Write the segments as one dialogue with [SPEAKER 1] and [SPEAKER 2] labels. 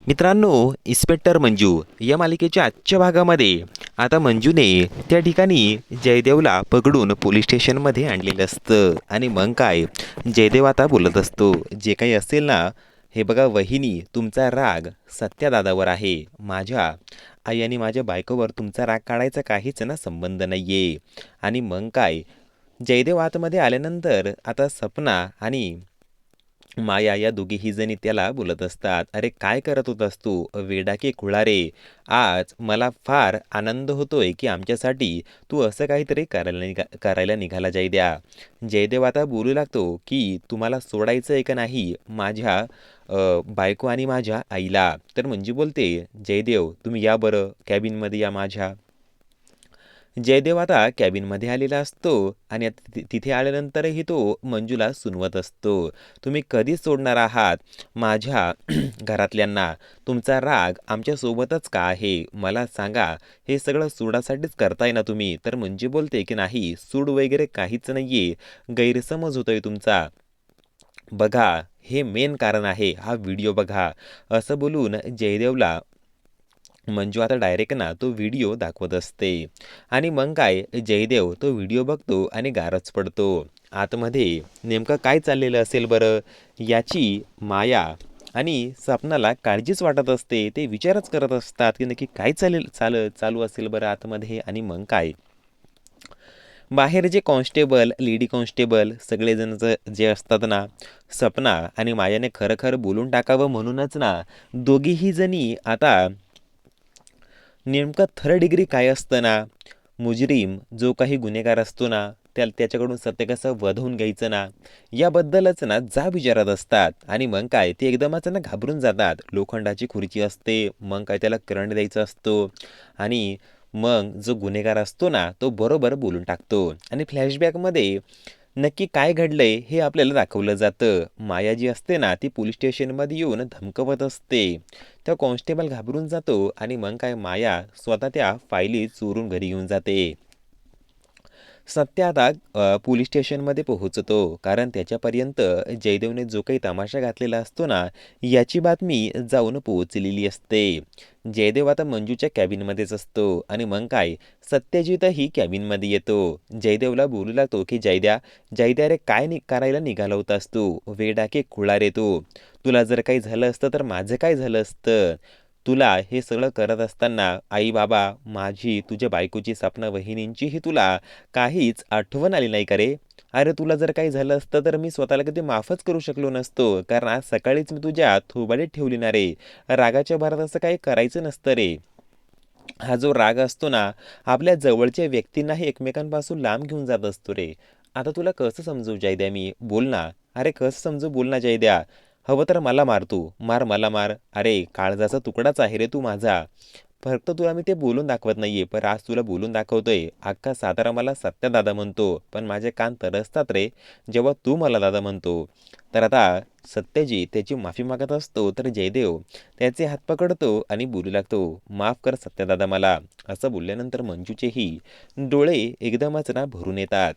[SPEAKER 1] मित्रांनो, इन्स्पेक्टर मंजू या मालिकेच्या आजच्या भागामध्ये आता मंजूने त्या ठिकाणी जयदेवला पकडून पोलीस स्टेशनमध्ये आणलेलं असतं. आणि मग काय, जयदेव आता बोलत असतो, जे काही असेल ना, हे बघा वहिनी, तुमचा राग सत्यादादावर आहे. माझ्या आई आणि माझ्या बायकोवर तुमचा राग काढायचा काहीच ना संबंध नाही आहे. आणि मग काय, जयदेव आतमध्ये आल्यानंतर आता सपना आणि माया या दोघीही जणी त्याला बोलत असतात, अरे काय करत होतास तू वेडा की खुळा रे. आज मला फार आनंद होतोय की आमच्यासाठी तू असं काहीतरी करायला निघाला जयदेव आता बोलू लागतो की तुम्हाला सोडायचं आहे का नाही माझ्या बायको आणि माझ्या आईला. तर मंजू बोलते, जयदेव तुम्ही या बरं कॅबिनमध्ये या माझ्या. जयदेव आता कॅबिनमध्ये आलेला असतो आणि आता तिथे आल्यानंतरही तो मंजूला सुनवत असतो, तुम्ही कधी सोडणार आहात माझ्या घरातल्यांना. तुमचा राग आमच्यासोबतच का आहे मला सांगा. हे सगळं सूडासाठीच करताय ना तुम्ही. तर मंजू बोलते की नाही, सूड वगैरे काहीच नाहीये, गैरसमज होतोय तुमचा. बघा, हे मेन कारण आहे, हा व्हिडिओ बघा. असं बोलून जयदेवला मंजू आता डायरेक्ट ना तो व्हिडिओ दाखवत असते. आणि मग काय, जयदेव तो व्हिडिओ बघतो आणि गारच पडतो. आतमध्ये नेमकं काय चाललेलं असेल बरं, याची माया आणि सपनाला काळजीच वाटत असते. ते विचारच करत असतात की नक्की काय चालू असेल बरं आतमध्ये. आणि मग काय, बाहेर जे कॉन्स्टेबल, लेडी कॉन्स्टेबल सगळेजण जे असतात ना, सपना आणि मायाने खरं खरं बोलून टाकावं म्हणूनच ना दोघीही जणी आता नेमकं थर्ड डिग्री काय असतं ना, मुजरीम जो काही गुन्हेगार असतो ना, त्याच्याकडून सत्य कसं वधवून घ्यायचं ना, याबद्दलच ना जा विचारत असतात. आणि मग काय, ते एकदमच ना घाबरून जातात. लोखंडाची खुर्ची असते, मग काय त्याला करंट द्यायचा असतो. आणि मग जो गुन्हेगार असतो ना, तो बरोबर बोलून टाकतो. आणि फ्लॅशबॅकमध्ये नक्की काय घडलंय हे आपल्याला दाखवलं जातं. माया जी असते ना, ती पोलीस स्टेशनमध्ये येऊन धमकवत असते. त्या कॉन्स्टेबल घाबरून जातो आणि मग काय, माया स्वतः त्या फायली चोरून घरी घेऊन जाते. सत्य आता पोलीस स्टेशनमध्ये पोहोचतो, कारण त्याच्यापर्यंत जयदेवने जो काही तमाशा घातलेला असतो ना, याची बातमी जाऊन पोहोचलेली असते. जयदेव आता मंजूच्या कॅबिनमध्येच असतो आणि मग काय, सत्यजितही कॅबिनमध्ये येतो. जयदेवला बोलू लागतो की जयद्या रे, काय करायला निघाला होतास तू, वेडा की खुळा रे तू. तुला जर काही झालं असतं तर माझं काय झालं असतं. तुला हे सगळं करत असताना आई बाबा, माझी, तुझ्या बायकोची, सपना वहिनींचीही तुला काहीच आठवण आली नाही का रे. अरे तुला जर काही झालं असतं तर मी स्वतःला कधी माफच करू शकलो नसतो, कारण आज सकाळीच मी तुझ्या थोबाडीत ठेवली ना रे. रागाच्या भरात असं काही करायचं नसतं रे. हा जो राग असतो ना, आपल्या जवळच्या व्यक्तींनाही एकमेकांपासून लांब घेऊन जात असतो रे. आता तुला कसं समजू जयद्या, मी बोल ना. अरे कसं समजू, बोल ना जयद्या. हवं तर मला मार तू, मार मला मार. अरे काळजाचा तुकडाच आहे रे तू माझा. फक्त तुला मी ते बोलून दाखवत नाहीये, पण आज तुला बोलून दाखवतोय. अख्खा सातारा मला सत्या दादा म्हणतो, पण माझे कान तरसतात रे जेव्हा तू मला दादा म्हणतो. तर आता सत्यजित त्याची माफी मागत असतो, तर जयदेव त्याचे हात पकडतो आणि बोलू लागतो, माफ कर सत्यदादा मला. असं बोलल्यानंतर मंजूचेही डोळे एकदमच ना भरून येतात.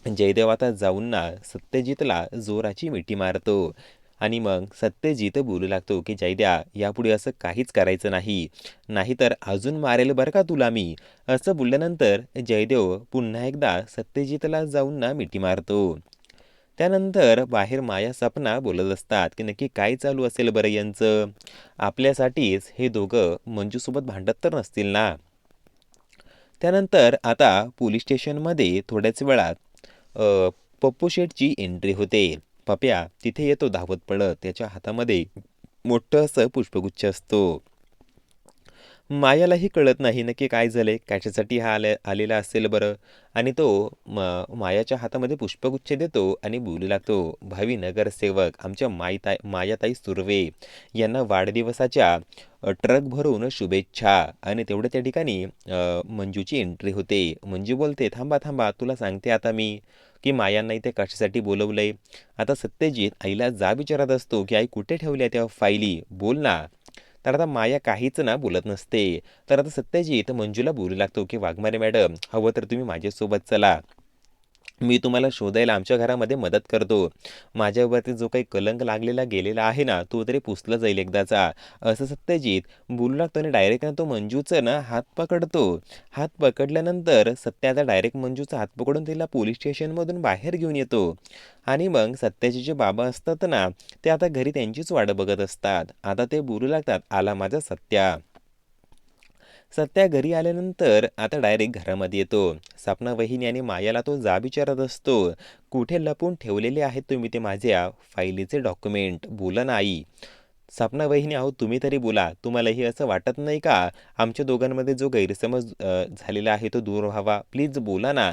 [SPEAKER 1] जयदेव आता जाऊन ना सत्यजितला जोराची मिठी मारतो. आणि मग सत्यजित बोलू लागतो की जयद्या, यापुढे असं काहीच करायचं नाही, नाहीतर अजून मारेल बरं का तुला मी. असं बोलल्यानंतर जयदेव पुन्हा एकदा सत्यजितला जाऊन ना मिठी मारतो. त्यानंतर बाहेर माया सपना बोलत असतात की नक्की काय चालू असेल बरं यांचं. आपल्यासाठीच हे दोघं मंजूसोबत भांडत तर नसतील ना. त्यानंतर आता पोलीस स्टेशनमध्ये थोड्याच वेळात पप्पू शेठची एंट्री होते. पप्या तिथे येतो धावत पडत, त्याच्या हातामध्ये मोठं असं पुष्पगुच्छ असतो. मायालाही कळत नाही नक्की काय झालंय, कशासाठी हा आलेला असेल बरं. आणि तो मायाच्या हातामध्ये पुष्पगुच्छ देतो आणि बोलू लागतो, भावी नगरसेवक आमच्या मायाताई सुर्वे यांना वाढदिवसाच्या ट्रक भरून शुभेच्छा. आणि तेवढं त्या ठिकाणी मंजूची एंट्री होते. मंजू बोलते, थांबा थांबा, तुला सांगते आता मी की मायांना इथे कशासाठी बोलवलंय. आता सत्यजित आईला विचारत असतो की आई कुठे ठेवल्या त्या फायली, बोल ना. तर आता माया काहीच ना बोलत नसते. तर आता सत्यजित मंजूला बोलू लागतो की वाघमारे मॅडम, हवं तर तुम्ही माझ्यासोबत चला. मी तुम्हाला शोधायला आमच्या घरामध्ये मदत करतो. माझ्यावरती जो काही कलंक लागलेला गेलेला आहे ना, तो तरी पुसला जाईल एकदाचा." असं सत्यजित बोलू लागतो आणि डायरेक्ट ना तो मंजूचं ना हात पकडतो. हात पकडल्यानंतर सत्या आता डायरेक्ट मंजूचा हात पकडून तिला पोलीस स्टेशनमधून बाहेर घेऊन येतो. आणि मग सत्याचे जे बाबा असतात ना, ते आता घरी त्यांचीच वाट बघत असतात. आता ते बोलू लागतात, "आला माझा सत्या." सत्या घरी आल्यानंतर आता डायरेक्ट घरामध्ये येतो. सपना वहिनी आणि मायाला तो विचारत असतो, "कुठे लपून ठेवलेले आहेत तुम्ही ते माझ्या फायलीचे डॉक्युमेंट? बोला ना आई." सपना वहिनी, "अहो तुम्ही तरी बोला. तुम्हालाही असं वाटत नाही का आमच्या दोघांमध्ये जो गैरसमज झालेला आहे तो दूर व्हावा? प्लीज बोला ना."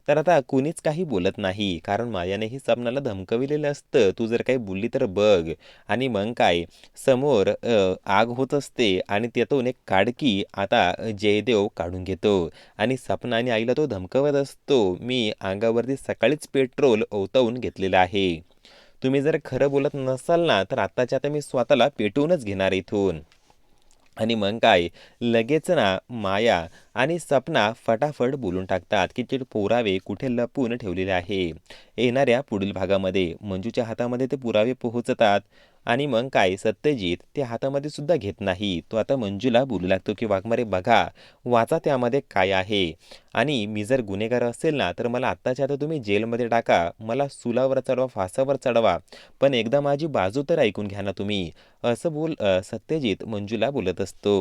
[SPEAKER 1] तर आता कुणीच काही बोलत नाही. कारण मायानेही सपनाला धमकविलेलं असतं, "तू जर काही बोलली तर बघ." आणि मग काय, समोर आग होत असते आणि त्यातून एक काडकी आता जयदेव काढून घेतो आणि सपना आणि आईला तो धमकावत असतो, "मी अंगावरती सकाळीच पेट्रोल ओतवून घेतलेलं आहे. तुम्ही जर खरं बोलत नसाल ना, तर आत्ताच्या आता मी स्वतःला पेटवूनच घेणार इथून." आणि मग काय, लगेच ना माया आणि सपना फटाफट बोलून टाकतात की ते पुरावे कुठे लपवून ठेवलेले आहे. येणाऱ्या पुढील भागामध्ये मंजूच्या हातामध्ये ते पुरावे पोहोचतात. आणि मग काय, सत्यजित ते हातामध्ये सुद्धा घेत नाही. तो आता मंजूला बोलू लागतो की वाघमारे बघा, वाचा त्यामध्ये काय आहे. आणि मी जर गुन्हेगार असेल ना, तर मला आत्ताच्या आता तुम्ही जेलमध्ये टाका, मला सुलावर चढवा, फासावर चढवा, पण एकदा माझी बाजू तर ऐकून घ्या ना तुम्ही. असं सत्यजित मंजूला बोलत असतो.